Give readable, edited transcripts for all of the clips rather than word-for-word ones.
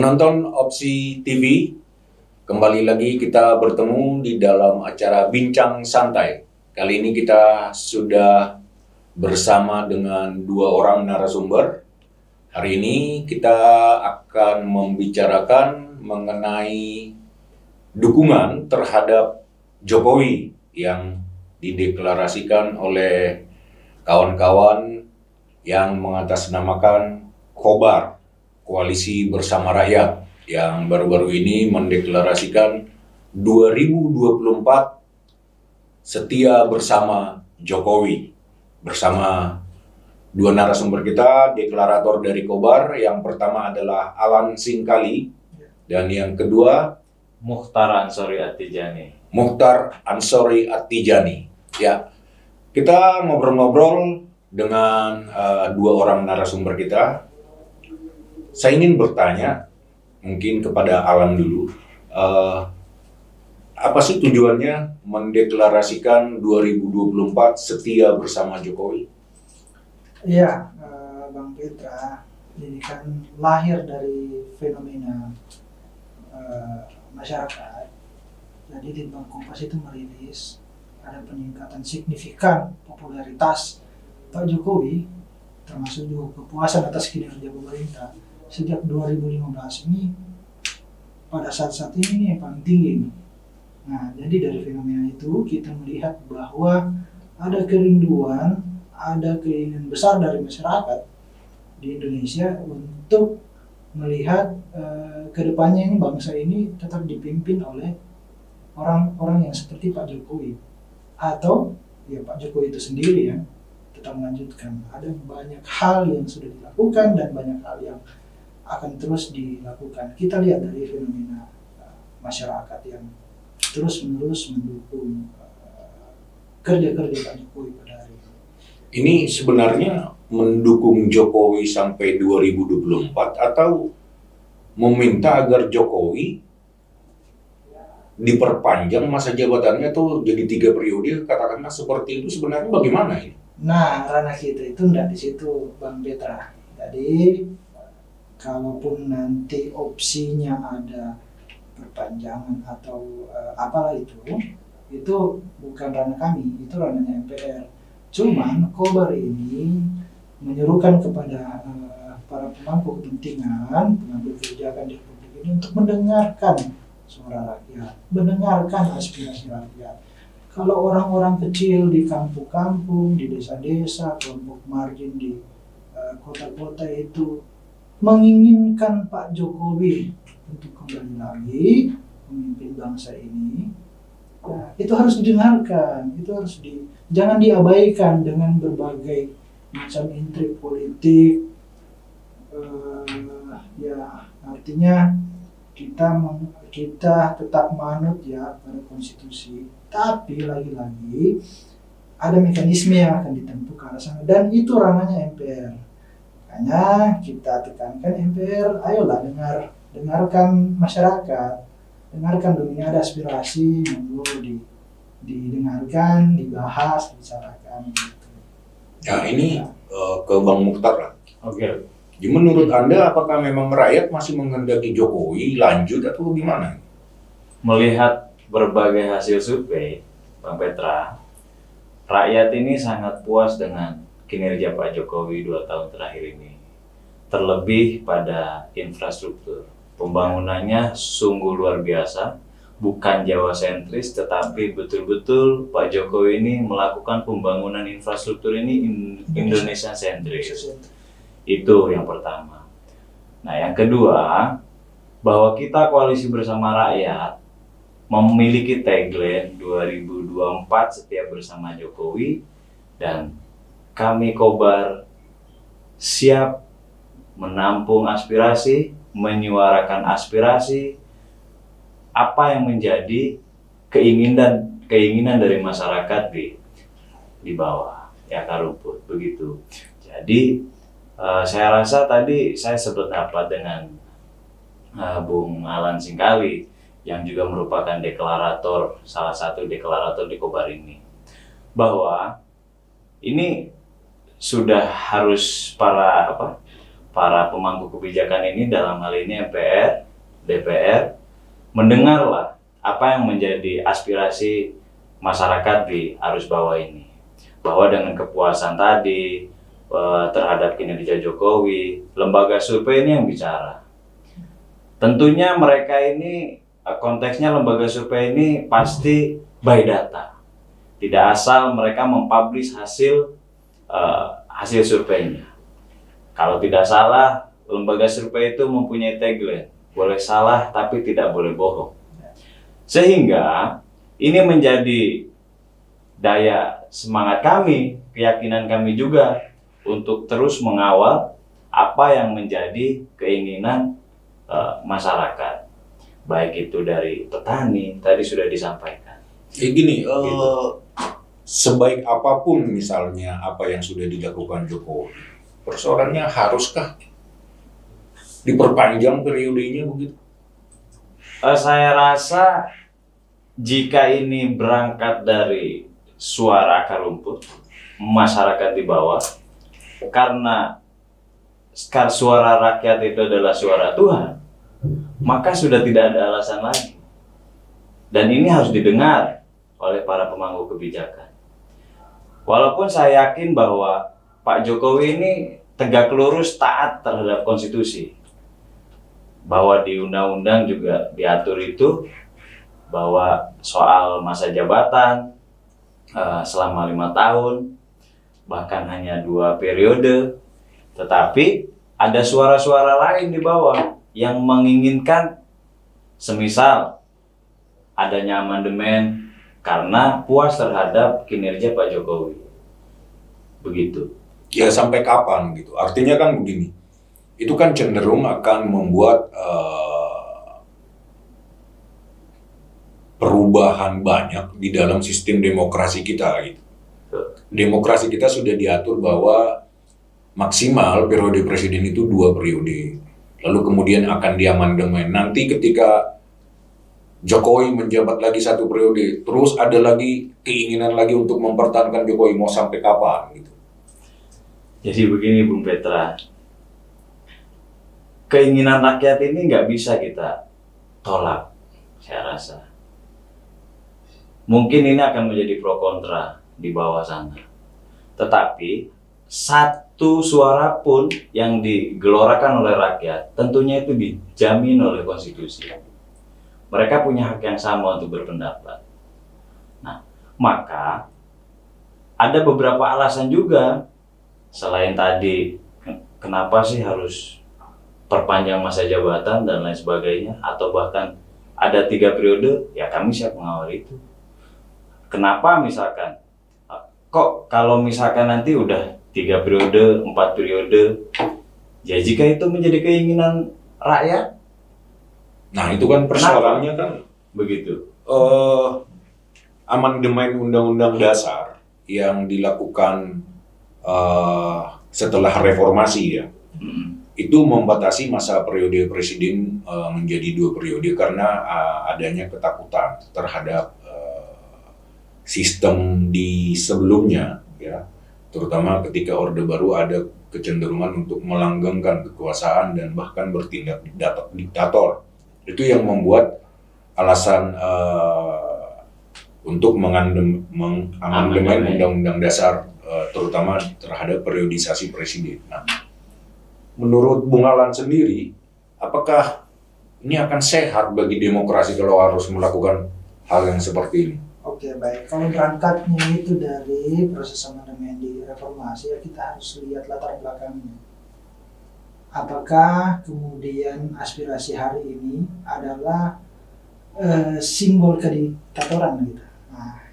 Penonton Opsi TV, kembali lagi kita bertemu di dalam acara Bincang Santai. Kali ini kita sudah bersama dengan dua orang narasumber. Hari ini kita akan membicarakan mengenai dukungan terhadap Jokowi yang dideklarasikan oleh kawan-kawan yang mengatasnamakan Kobar, Koalisi Bersama Rakyat, yang baru-baru ini mendeklarasikan 2024 setia bersama Jokowi. Bersama dua narasumber kita, deklarator dari Kobar. Yang pertama adalah Alan Singkali, dan yang kedua Mukhtar Ansori Attijani. Mukhtar Ansori Attijani. Ya, kita ngobrol-ngobrol dengan dua orang narasumber kita. Saya ingin bertanya, mungkin kepada Alan dulu, apa sih tujuannya mendeklarasikan 2024 setia bersama Jokowi? Iya, Bang Petra, ini kan lahir dari fenomena masyarakat. Jadi Litbang Kompas itu merilis ada peningkatan signifikan popularitas Pak Jokowi, termasuk juga kepuasan atas kinerja pemerintah sejak 2015 ini. Pada saat-saat ini yang paling tinggi. Nah, jadi dari fenomena itu kita melihat bahwa ada kerinduan, ada keinginan besar dari masyarakat di Indonesia untuk melihat kedepannya ini bangsa ini tetap dipimpin oleh orang-orang yang seperti Pak Jokowi, atau ya Pak Jokowi itu sendiri ya tetap melanjutkan. Ada banyak hal yang sudah dilakukan dan banyak hal yang akan terus dilakukan. Kita lihat dari fenomena masyarakat yang terus-menerus mendukung kerja-kerja Pak Jokowi pada hari ini. Ini sebenarnya mendukung Jokowi sampai 2024 atau meminta agar Jokowi diperpanjang masa jabatannya tuh jadi 3 periode, katakanlah seperti itu, sebenarnya bagaimana ini? Nah, ranah kita itu enggak di situ, Bang Petra. Jadi kalaupun nanti opsinya ada perpanjangan atau apalah itu bukan ranah kami, itu ranahnya MPR. Cuman Kobar ini menyuruhkan kepada para pemangku kepentingan, pengambil kebijakan di Republik ini untuk mendengarkan suara rakyat, mendengarkan aspirasi rakyat. Kalau orang-orang kecil di kampung-kampung, di desa-desa, kelompok margin di kota-kota itu menginginkan Pak Jokowi untuk kembali lagi memimpin bangsa ini, nah, itu harus didengarkan, itu harus jangan diabaikan dengan berbagai macam intrik politik. Ya artinya kita tetap manut ya pada konstitusi, tapi lagi-lagi ada mekanisme yang akan ditempuh ke arah sana, dan itu ranahnya MPR. Makanya kita tekankan MPR, ayolah dengarkan masyarakat, dengarkan dulu, ini ada aspirasi yang perlu didengarkan, dibahas, dibicarakan gitu. Nah ini ke Bang Mukhtar lah. Oke. Jadi menurut Anda apakah memang rakyat masih menghendaki Jokowi lanjut atau gimana? Melihat berbagai hasil survei, Bang Petra, rakyat ini sangat puas dengan kinerja Pak Jokowi 2 tahun terakhir ini. Terlebih pada infrastruktur. Pembangunannya sungguh luar biasa, bukan Jawa sentris, tetapi betul-betul Pak Jokowi ini melakukan pembangunan infrastruktur ini Indonesia sentris. Itu yang pertama. Nah, yang kedua, bahwa kita Koalisi Bersama Rakyat memiliki tagline 2024 setia bersama Jokowi, dan kami Kobar siap menampung aspirasi, menyuarakan aspirasi, apa yang menjadi keinginan dari masyarakat di bawah, ya akar rumput, begitu. Jadi saya rasa tadi saya sependapat dengan Bung Alan Singkali yang juga merupakan salah satu deklarator di Kobar ini, bahwa ini sudah harus para para pemangku kebijakan ini, dalam hal ini MPR, DPR, mendengarlah apa yang menjadi aspirasi masyarakat di arus bawah ini. Bahwa dengan kepuasan tadi terhadap kinerja Jokowi, lembaga survei ini yang bicara. Tentunya mereka ini, konteksnya lembaga survei ini pasti by data. Tidak asal mereka mempublish hasil surveinya. Kalau tidak salah, lembaga survei itu mempunyai tagline, boleh salah tapi tidak boleh bohong. Sehingga ini menjadi daya semangat kami, keyakinan kami juga untuk terus mengawal apa yang menjadi keinginan masyarakat. Baik itu dari petani, tadi sudah disampaikan. Gini, sebaik apapun misalnya apa yang sudah dilakukan Jokowi, persoalannya haruskah diperpanjang periodenya begitu? Saya rasa jika ini berangkat dari suara akar rumput, masyarakat di bawah, karena suara rakyat itu adalah suara Tuhan, maka sudah tidak ada alasan lagi. Dan ini harus didengar oleh para pemangku kebijakan. Walaupun saya yakin bahwa Pak Jokowi ini tegak lurus taat terhadap konstitusi. Bahwa di undang-undang juga diatur itu bahwa soal masa jabatan selama 5 tahun, bahkan hanya 2 periode. Tetapi ada suara-suara lain di bawah yang menginginkan semisal adanya amandemen karena puas terhadap kinerja Pak Jokowi. Begitu. Ya sampai kapan gitu? Artinya kan begini, itu kan cenderung akan membuat perubahan banyak di dalam sistem demokrasi kita gitu. Demokrasi kita sudah diatur bahwa maksimal periode presiden itu 2 periode. Lalu kemudian akan diamandemen. Nanti ketika Jokowi menjabat lagi 1 periode, terus ada lagi keinginan lagi untuk mempertahankan Jokowi, mau sampai kapan gitu. Jadi begini Bung Petra, keinginan rakyat ini nggak bisa kita tolak, saya rasa. Mungkin ini akan menjadi pro kontra di bawah sana. Tetapi satu suara pun yang digelorakan oleh rakyat, tentunya itu dijamin oleh konstitusi. Mereka punya hak yang sama untuk berpendapat. Nah, maka ada beberapa alasan juga selain tadi kenapa sih harus perpanjang masa jabatan dan lain sebagainya, atau bahkan ada 3 periode, ya kami siap mengawal itu. Kenapa misalkan kok kalau misalkan nanti udah 3 periode, 4 periode, ya jika itu menjadi keinginan rakyat, nah itu kan persoalannya kan begitu. Amandemen Undang-Undang Dasar yang dilakukan setelah reformasi ya, itu membatasi masa periode presiden menjadi 2 periode karena adanya ketakutan terhadap sistem di sebelumnya ya, terutama ketika Orde Baru ada kecenderungan untuk melanggengkan kekuasaan dan bahkan bertindak diktator. Itu yang membuat alasan untuk mengamandemen Undang-Undang Dasar terutama terhadap periodisasi presiden. Nah, menurut Bung Alan sendiri, apakah ini akan sehat bagi demokrasi kalau harus melakukan hal yang seperti ini? Oke, baik. Kalau berangkatnya itu dari proses amandemen di reformasi, ya kita harus lihat latar belakangnya. Apakah kemudian aspirasi hari ini adalah simbol kediktatoran gitu? Nah,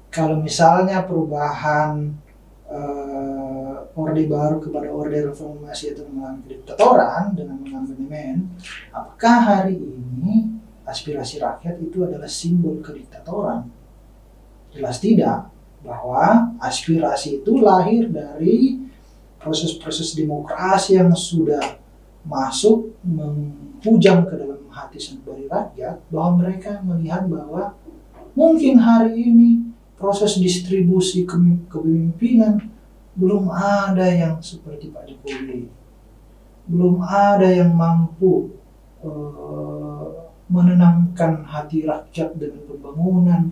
kalau misalnya perubahan Orde Baru kepada Orde Reformasi itu mengalami kediktatoran dengan mengamandemen, apakah hari ini aspirasi rakyat itu adalah simbol kediktatoran? Jelas tidak, bahwa aspirasi itu lahir dari proses-proses demokrasi yang sudah masuk menghujam ke dalam hati sanubari rakyat, bahwa mereka melihat bahwa mungkin hari ini proses distribusi kepemimpinan belum ada yang seperti Pak Jokowi. belum ada yang mampu menenangkan hati rakyat dengan pembangunan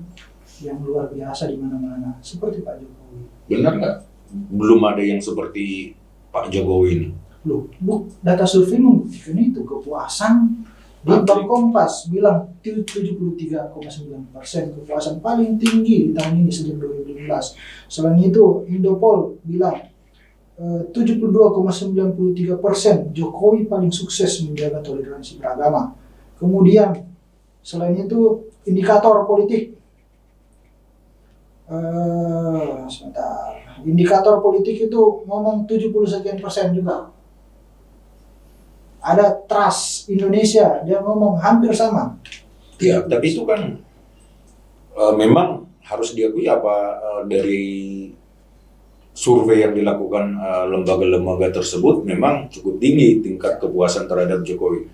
yang luar biasa di mana-mana seperti Pak Jokowi. Benar nggak? Belum ada yang seperti Pak Jokowi ini. Loh, data survei membuktikan itu. Kepuasan di Bank Kompas bilang 73,9%, kepuasan paling tinggi di tahun ini sejak 2015. Selain itu Indopol bilang 72,93% Jokowi paling sukses menjaga toleransi beragama. Kemudian selain itu indikator politik, indikator politik itu ngomong 70% juga. Ada Trust Indonesia, dia ngomong hampir sama. Ya, tapi itu kan memang harus diakui dari survei yang dilakukan lembaga-lembaga tersebut memang cukup tinggi tingkat kepuasan terhadap Jokowi.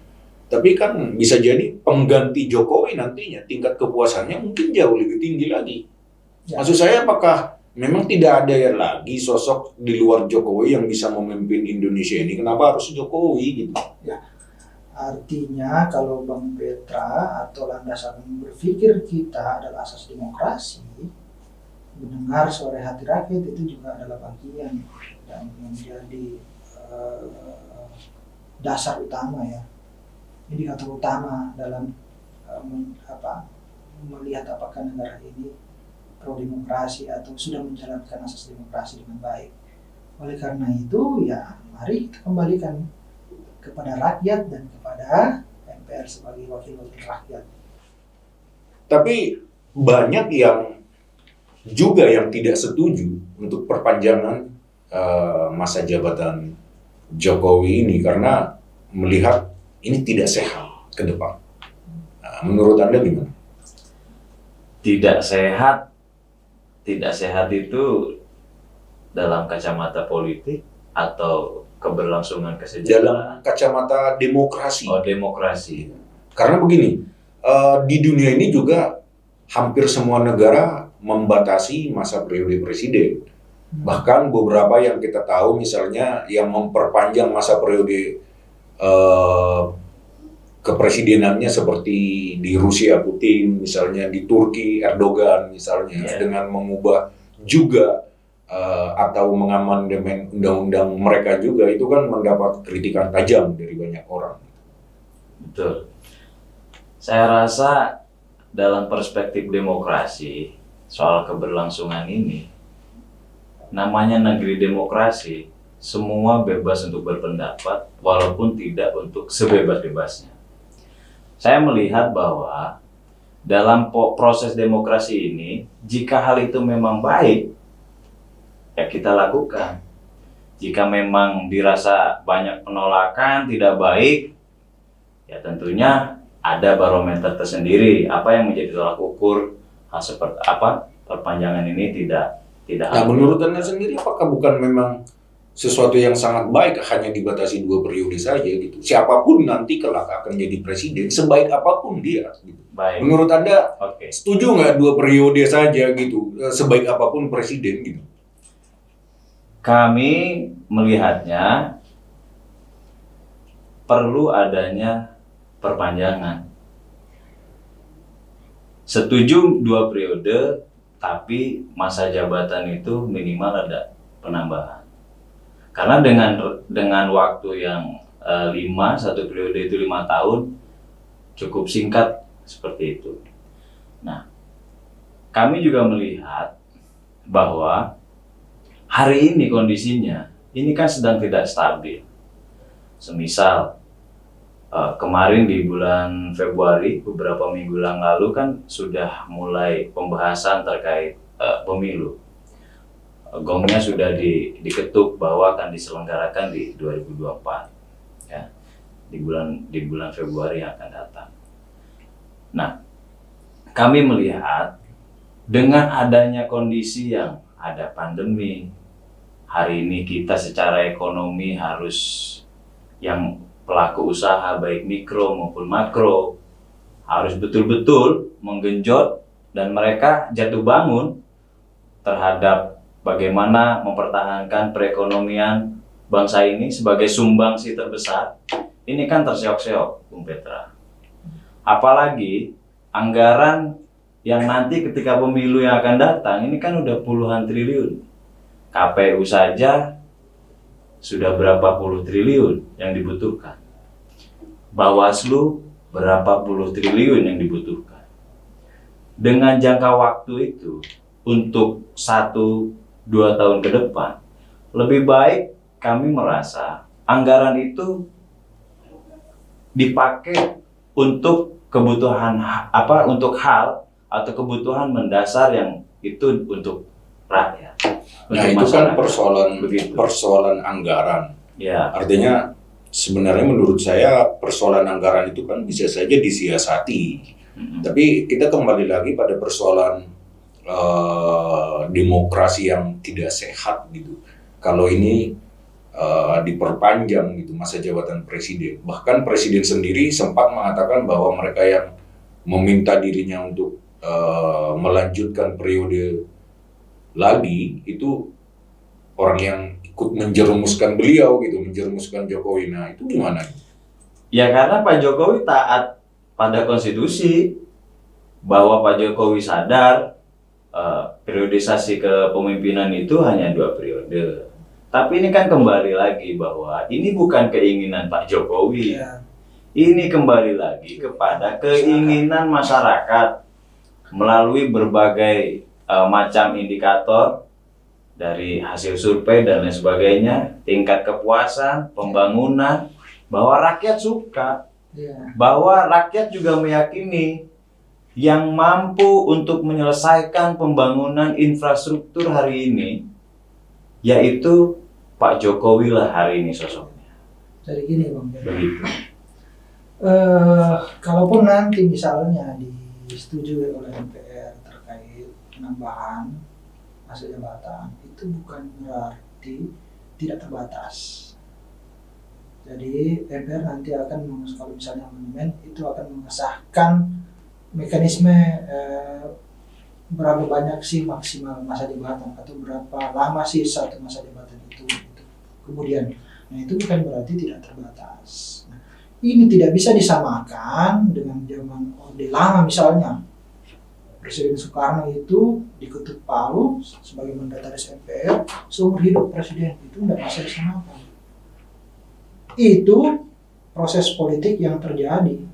Tapi kan bisa jadi pengganti Jokowi nantinya tingkat kepuasannya mungkin jauh lebih tinggi lagi. Ya. Maksud saya apakah memang tidak ada yang lagi sosok di luar Jokowi yang bisa memimpin Indonesia ini? Kenapa harus Jokowi gitu? Ya. Artinya kalau Bang Petra atau landasan berpikir kita adalah asas demokrasi, mendengar suara hati rakyat itu juga adalah bagian yang menjadi dasar utama ya, indikator utama dalam melihat apakah negara ini pro demokrasi atau sudah menjalankan asas demokrasi dengan baik. Oleh karena itu ya mari kita kembalikan kepada rakyat dan kepada MPR sebagai wakil-wakil rakyat. Tapi banyak yang juga yang tidak setuju untuk perpanjangan masa jabatan Jokowi ini karena melihat ini tidak sehat ke depan. Nah, menurut Anda gimana? Tidak sehat itu dalam kacamata politik atau keberlangsungan kesejahteraan? Dalam kacamata demokrasi. Oh, demokrasi. Karena begini, di dunia ini juga hampir semua negara membatasi masa periode presiden. Bahkan beberapa yang kita tahu misalnya yang memperpanjang masa periode kepresidenannya seperti di Rusia Putin, misalnya di Turki Erdogan misalnya, dengan mengubah juga atau mengamandemen undang-undang mereka juga, itu kan mendapat kritikan tajam dari banyak orang. Betul. Saya rasa dalam perspektif demokrasi, soal keberlangsungan ini, namanya negeri demokrasi, semua bebas untuk berpendapat, walaupun tidak untuk sebebas-bebasnya. Saya melihat bahwa dalam proses demokrasi ini, jika hal itu memang baik, ya kita lakukan. Jika memang dirasa banyak penolakan, tidak baik, ya tentunya ada barometer tersendiri. Apa yang menjadi tolak ukur hal seperti apa perpanjangan ini tidak. Nah, menurut Anda sendiri apakah bukan memang sesuatu yang sangat baik hanya dibatasi 2 periode saja gitu? Siapapun nanti kelak akan jadi presiden, sebaik apapun dia. Gitu. Baik. Menurut Anda setuju nggak 2 periode saja gitu, sebaik apapun presiden gitu? Kami melihatnya perlu adanya perpanjangan. Setuju 2 periode, tapi masa jabatan itu minimal ada penambahan. Karena dengan waktu yang 1 periode itu 5 tahun, cukup singkat seperti itu. Nah, kami juga melihat bahwa hari ini kondisinya, ini kan sedang tidak stabil. Semisal, kemarin di bulan Februari, beberapa minggu yang lalu kan sudah mulai pembahasan terkait pemilu. Gongnya sudah diketuk bahwa akan diselenggarakan di 2024, ya, di bulan Februari yang akan datang. Nah, kami melihat dengan adanya kondisi yang ada pandemi, hari ini kita secara ekonomi harus yang pelaku usaha baik mikro maupun makro harus betul-betul menggenjot dan mereka jatuh bangun terhadap bagaimana mempertahankan perekonomian bangsa ini sebagai sumbangsi terbesar, ini kan terseok-seok, Bung Petra. Apalagi anggaran yang nanti ketika pemilu yang akan datang, ini kan udah puluhan triliun. KPU saja sudah berapa puluh triliun yang dibutuhkan. Bawaslu berapa puluh triliun yang dibutuhkan. Dengan jangka waktu itu, untuk 1-2 tahun ke depan, lebih baik kami merasa anggaran itu dipakai untuk kebutuhan untuk hal atau kebutuhan mendasar yang itu untuk rakyat. Nah, itu kan persoalan anggaran. Ya. Artinya sebenarnya menurut saya persoalan anggaran itu kan bisa saja disiasati. Tapi kita kembali lagi pada persoalan demokrasi yang tidak sehat gitu. Kalau ini diperpanjang gitu masa jabatan presiden. Bahkan presiden sendiri sempat mengatakan bahwa mereka yang meminta dirinya untuk melanjutkan periode lagi itu orang yang ikut menjerumuskan beliau gitu, menjerumuskan Jokowi. Nah, itu gimana? Ya karena Pak Jokowi taat pada konstitusi, bahwa Pak Jokowi sadar periodisasi kepemimpinan itu hanya 2 periode. Tapi ini kan kembali lagi bahwa ini bukan keinginan Pak Jokowi. Ya. Ini kembali lagi kepada keinginan masyarakat melalui berbagai macam indikator dari hasil survei dan lain sebagainya, tingkat kepuasan, pembangunan, bahwa rakyat suka, bahwa rakyat juga meyakini yang mampu untuk menyelesaikan pembangunan infrastruktur hari ini, yaitu Pak Jokowi lah hari ini sosoknya. Jadi gini Bang, Begitu. Kalaupun nanti misalnya disetujui oleh MPR terkait penambahan masa jabatan, itu bukan berarti tidak terbatas. Jadi MPR nanti akan kalau misalnya amandemen itu akan mengesahkan mekanisme berapa banyak sih maksimal masa jabatan atau berapa lama sih satu masa jabatan itu. Kemudian, nah itu bukan berarti tidak terbatas. Nah, ini tidak bisa disamakan dengan zaman Orde Lama misalnya. Presiden Soekarno itu diketuk palu sebagai mandataris MPR seumur hidup presiden, itu tidak bisa disamakan. Itu proses politik yang terjadi.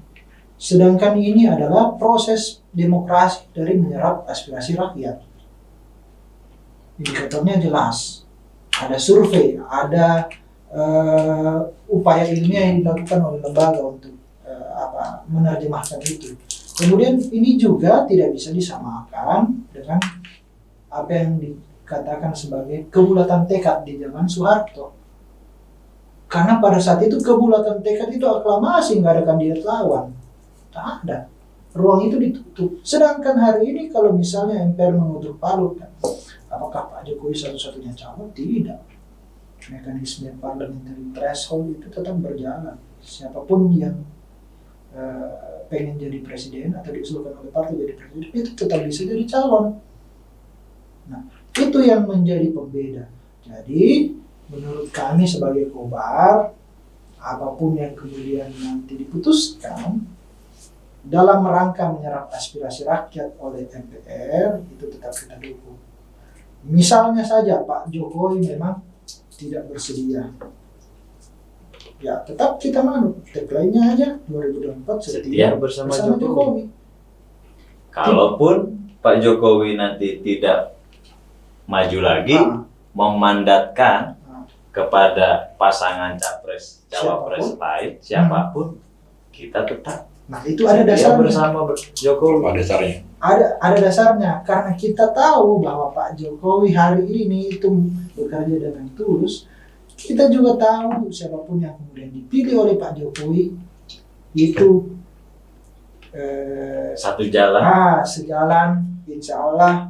Sedangkan ini adalah proses demokrasi dari menyerap aspirasi rakyat. Indikatornya jelas. Ada survei, ada upaya ilmiah yang dilakukan oleh lembaga untuk menerjemahkan itu. Kemudian ini juga tidak bisa disamakan dengan apa yang dikatakan sebagai kebulatan tekad di zaman Soeharto. Karena pada saat itu kebulatan tekad itu aklamasi, nggak ada kandidat lawan. Tak ada. Ruang itu ditutup. Sedangkan hari ini kalau misalnya MPR mengutuk palu, apakah Pak Jokowi satu-satunya calon? Tidak. Mekanisme parliamentary threshold itu tetap berjalan. Siapapun yang pengen jadi presiden atau diusulkan oleh partai jadi presiden itu tetap bisa jadi calon. Nah, itu yang menjadi pembeda. Jadi menurut kami sebagai Kobar, apapun yang kemudian nanti diputuskan dalam rangka menyerap aspirasi rakyat oleh MPR itu tetap kita dukung. Misalnya saja Pak Jokowi memang tidak bersedia, ya tetap kita manut tagline-nya aja 2024 setia bersama Jokowi. Kalaupun Pak Jokowi nanti tidak maju lagi, memandatkan kepada pasangan capres cawapres lain siapapun, kita tetap. Nah itu ada dasarnya bersama Jokowi. Ada dasarnya. Ada dasarnya karena kita tahu bahwa Pak Jokowi hari ini itu bekerja dengan tulus. Kita juga tahu siapapun yang kemudian dipilih oleh Pak Jokowi itu satu jalan. Sejalan, insya Allah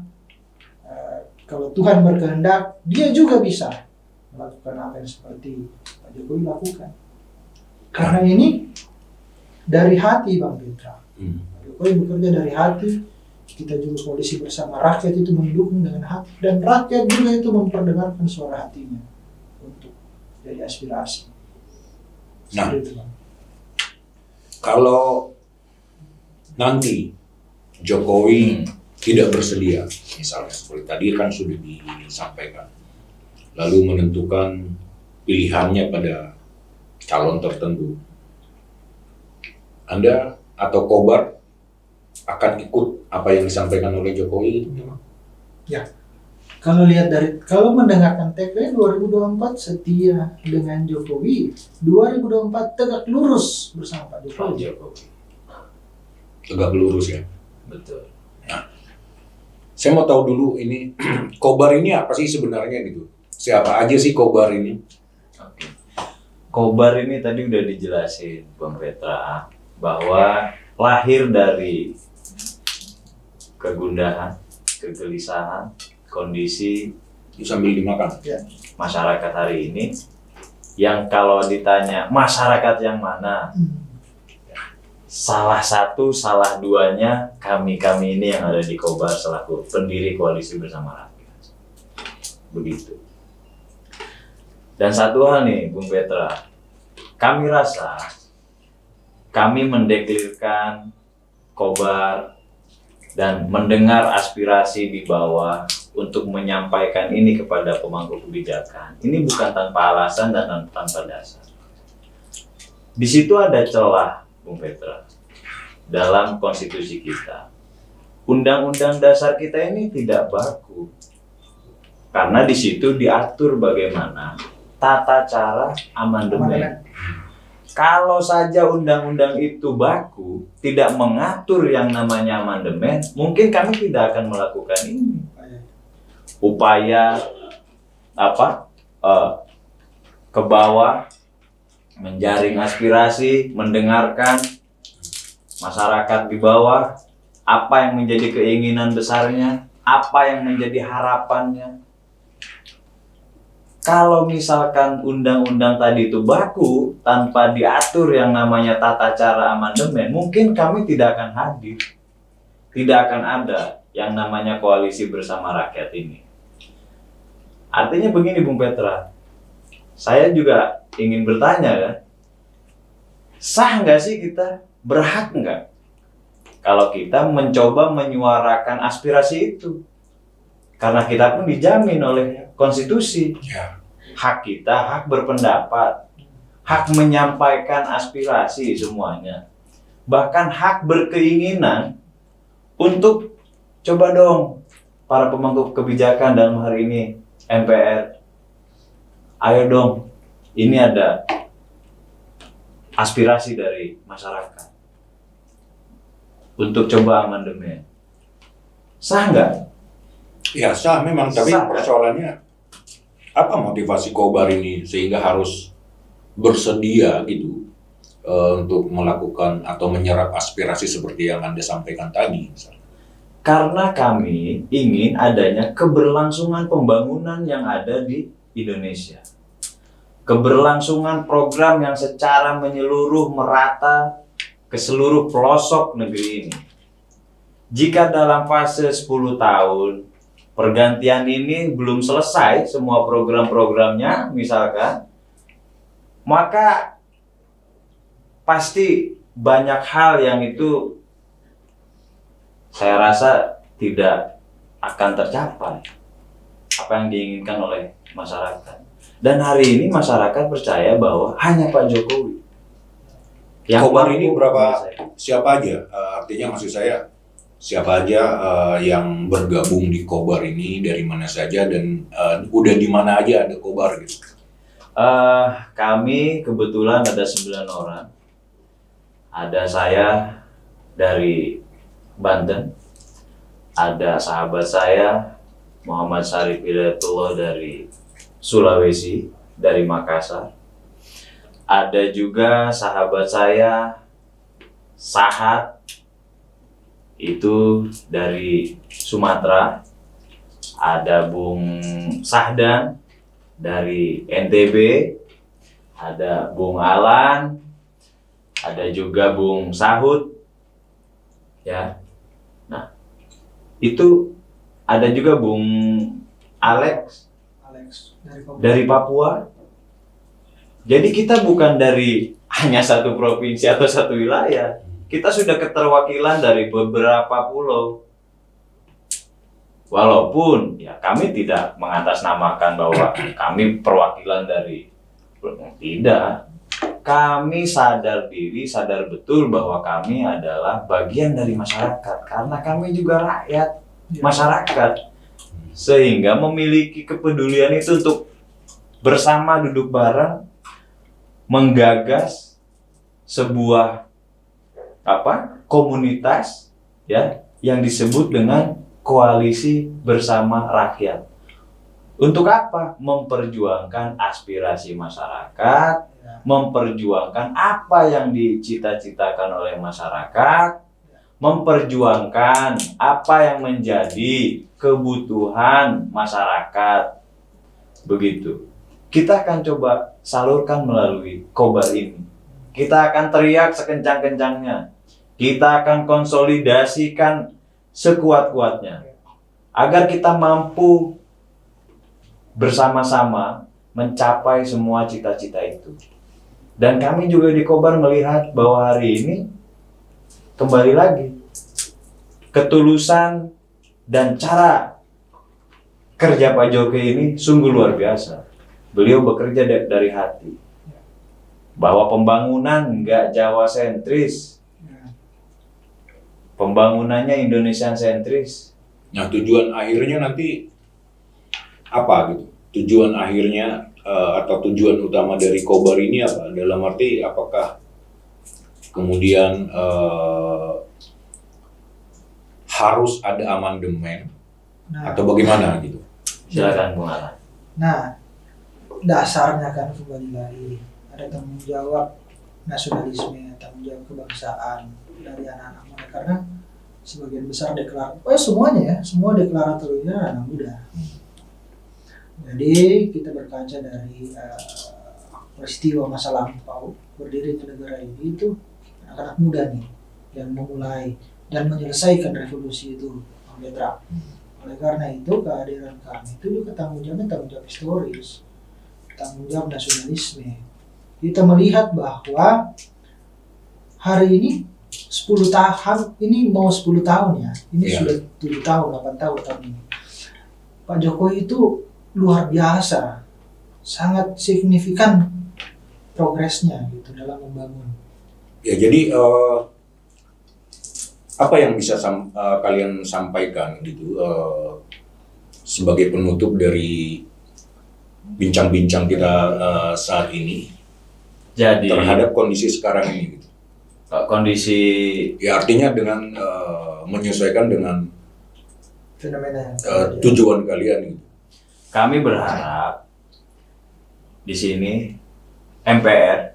kalau Tuhan berkehendak dia juga bisa melakukan apa yang seperti Pak Jokowi lakukan. Karena ini dari hati Bang Petra. Pak Jokowi bekerja dari hati. Kita juga koalisi bersama rakyat itu mendukung dengan hati dan rakyat juga itu memperdengarkan suara hatinya untuk dari aspirasi. Nah. Seperti itu, Bang. Kalau nanti Jokowi tidak bersedia, misalnya seperti tadi kan sudah disampaikan, lalu menentukan pilihannya pada calon tertentu, Anda atau Kobar akan ikut apa yang disampaikan oleh Jokowi? Kalau mendengarkan TP 2024 setia dengan Jokowi, 2024 tegak lurus bersama Pak Pak Jokowi. Jokowi. Tegak lurus ya. Betul. Saya mau tahu dulu ini Kobar ini apa sih sebenarnya gitu? Siapa aja sih Kobar ini? Oke. Kobar ini tadi udah dijelasin Bang Petra bahwa lahir dari kegundahan, kegelisahan, kondisi Sambil dimakan. masyarakat hari ini yang kalau ditanya masyarakat yang mana, salah satu, salah duanya kami ini yang ada di Kobar selaku pendiri Koalisi Bersama Rakyat. Begitu. Dan satu hal nih Bung Petra, kami rasa kami mendeklirkan Kobar dan mendengar aspirasi di bawah untuk menyampaikan ini kepada pemangku kebijakan. Ini bukan tanpa alasan dan tanpa dasar. Di situ ada celah, Bung Petra, dalam konstitusi kita. Undang-undang dasar kita ini tidak baku. Karena di situ diatur bagaimana tata cara amandemen. Kalau saja undang-undang itu baku, tidak mengatur yang namanya amandemen, mungkin kami tidak akan melakukan ini. Upaya ke bawah, menjaring aspirasi, mendengarkan masyarakat di bawah, apa yang menjadi keinginan besarnya, apa yang menjadi harapannya. Kalau misalkan undang-undang tadi itu baku, tanpa diatur yang namanya tata cara amandemen, mungkin kami tidak akan hadir. Tidak akan ada yang namanya Koalisi Bersama Rakyat ini. Artinya begini Bung Petra, saya juga ingin bertanya kan, sah nggak sih kita, berhak nggak kalau kita mencoba menyuarakan aspirasi itu? Karena kita pun dijamin oleh konstitusi. Ya. Hak kita, hak berpendapat, hak menyampaikan aspirasi semuanya. Bahkan hak berkeinginan untuk coba dong para pemangku kebijakan dalam hari ini MPR, ayo dong, ini ada aspirasi dari masyarakat untuk coba amandemen. Sah nggak? Ya sah memang, tapi Sah, kan? persoalannya apa motivasi Kobar ini sehingga harus bersedia gitu untuk melakukan atau menyerap aspirasi seperti yang Anda sampaikan tadi misalnya. Karena kami ingin adanya keberlangsungan pembangunan yang ada di Indonesia. Keberlangsungan program yang secara menyeluruh merata ke seluruh pelosok negeri ini. Jika dalam fase 10 tahun pergantian ini belum selesai semua program-programnya misalkan, maka pasti banyak hal yang itu saya rasa tidak akan tercapai apa yang diinginkan oleh masyarakat. Dan hari ini masyarakat percaya bahwa hanya Pak Jokowi yang Kobar ini mampu berapa, menyelesaikan. siapa aja, artinya maksud saya siapa aja yang bergabung di Kobar ini, dari mana saja, dan udah di mana aja ada Kobar gitu. Kami kebetulan ada 9 orang. Ada saya dari Banten, ada sahabat saya Muhammad Syarif Hidayatullah dari Sulawesi, dari Makassar. Ada juga sahabat saya Sahat, itu dari Sumatera. Ada Bung Sahdan dari NTB, ada Bung Alan, ada juga Bung Sahut, ya. Nah, itu ada juga Bung Alex Alex dari Papua. dari Papua, Jadi kita bukan dari hanya satu provinsi atau satu wilayah. Kita sudah keterwakilan dari beberapa pulau. Walaupun ya kami tidak mengatasnamakan bahwa kami perwakilan dari, tidak. Kami sadar diri, sadar betul bahwa kami adalah bagian dari masyarakat karena kami juga rakyat masyarakat, sehingga memiliki kepedulian itu untuk bersama duduk bareng menggagas sebuah komunitas ya yang disebut dengan koalisi bersama rakyat. Untuk apa? Memperjuangkan aspirasi masyarakat, memperjuangkan apa yang dicita-citakan oleh masyarakat, memperjuangkan apa yang menjadi kebutuhan masyarakat. Begitu. Kita akan coba salurkan melalui Kobar ini. Kita akan teriak sekencang-kencangnya. Kita akan konsolidasikan sekuat-kuatnya agar kita mampu bersama-sama mencapai semua cita-cita itu. Dan kami juga di Kobar melihat bahwa hari ini kembali lagi ketulusan dan cara kerja Pak Jokowi ini sungguh luar biasa. Beliau bekerja dari hati. Bahwa pembangunan nggak Jawa sentris, pembangunannya Indonesia sentris. Nah, tujuan akhirnya nanti apa gitu? Tujuan akhirnya atau tujuan utama dari Kobar ini apa? Dalam arti apakah kemudian harus ada amandemen atau bagaimana gitu? Silakan Bung Alan. Nah, dasarnya kan kembali lagi ada tanggung jawab nasionalisme, tanggung jawab kebangsaan dari anak-anak muda, karena sebagian besar semuanya ya, semua deklaratornya anak muda. Jadi kita berkaca dari peristiwa masa lampau berdirinya negara ini, itu anak-anak muda nih yang memulai dan menyelesaikan revolusi itu, Bang Petra. Oleh karena itu kehadiran kami itu juga tanggung jawab historis, tanggung jawab nasionalisme. Kita melihat bahwa hari ini 10 tahun, ini mau 10 tahun ya, ini sudah 7 tahun, 8 tahun ini. Pak Jokowi itu luar biasa, sangat signifikan progresnya gitu dalam membangun. Ya, jadi apa yang bisa kalian sampaikan gitu sebagai penutup dari bincang-bincang kita saat ini Jadi terhadap kondisi sekarang ini gitu. Kondisi Ya artinya dengan menyesuaikan dengan Fenomena tujuan kalian gitu. kami berharap di sini MPR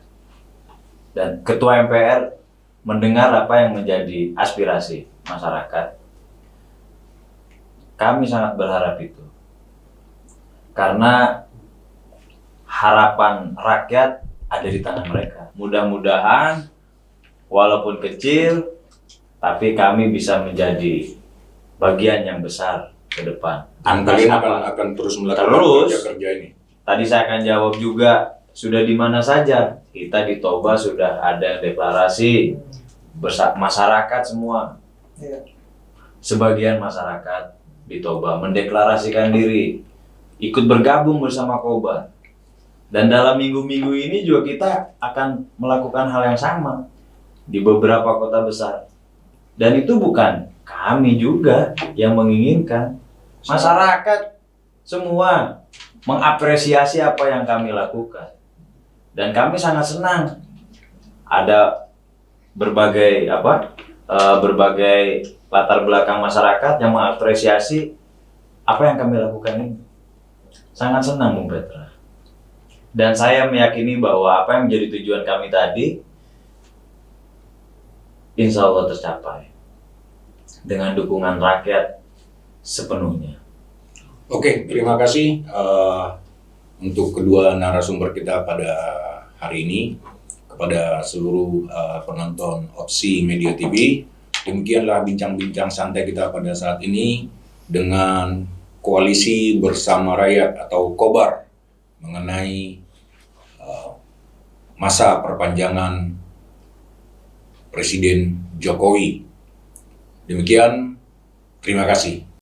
dan Ketua MPR mendengar apa yang menjadi aspirasi masyarakat. Kami sangat berharap itu. Karena harapan rakyat ada di tangan mereka. Mudah-mudahan walaupun kecil, tapi kami bisa menjadi bagian yang besar ke depan. Dan kalian akan terus melakukan kerja ini. Tadi saya akan jawab juga, sudah di mana saja. Kita di Toba sudah ada deklarasi masyarakat semua. Sebagian masyarakat di Toba mendeklarasikan diri ikut bergabung bersama Kobar. Dan dalam minggu-minggu ini juga kita akan melakukan hal yang sama di beberapa kota besar. Dan itu bukan kami juga yang menginginkan. Masyarakat semua mengapresiasi apa yang kami lakukan. Dan kami sangat senang ada berbagai latar belakang masyarakat yang mengapresiasi apa yang kami lakukan ini. Sangat senang, Bung Petra. Dan saya meyakini bahwa apa yang menjadi tujuan kami tadi insya Allah tercapai dengan dukungan rakyat sepenuhnya. Oke, terima kasih untuk kedua narasumber kita pada hari ini, kepada seluruh penonton Opsi Media TV. Demikianlah bincang-bincang santai kita pada saat ini dengan Koalisi Bersama Rakyat atau Kobar mengenai masa perpanjangan Presiden Jokowi. Demikian, terima kasih.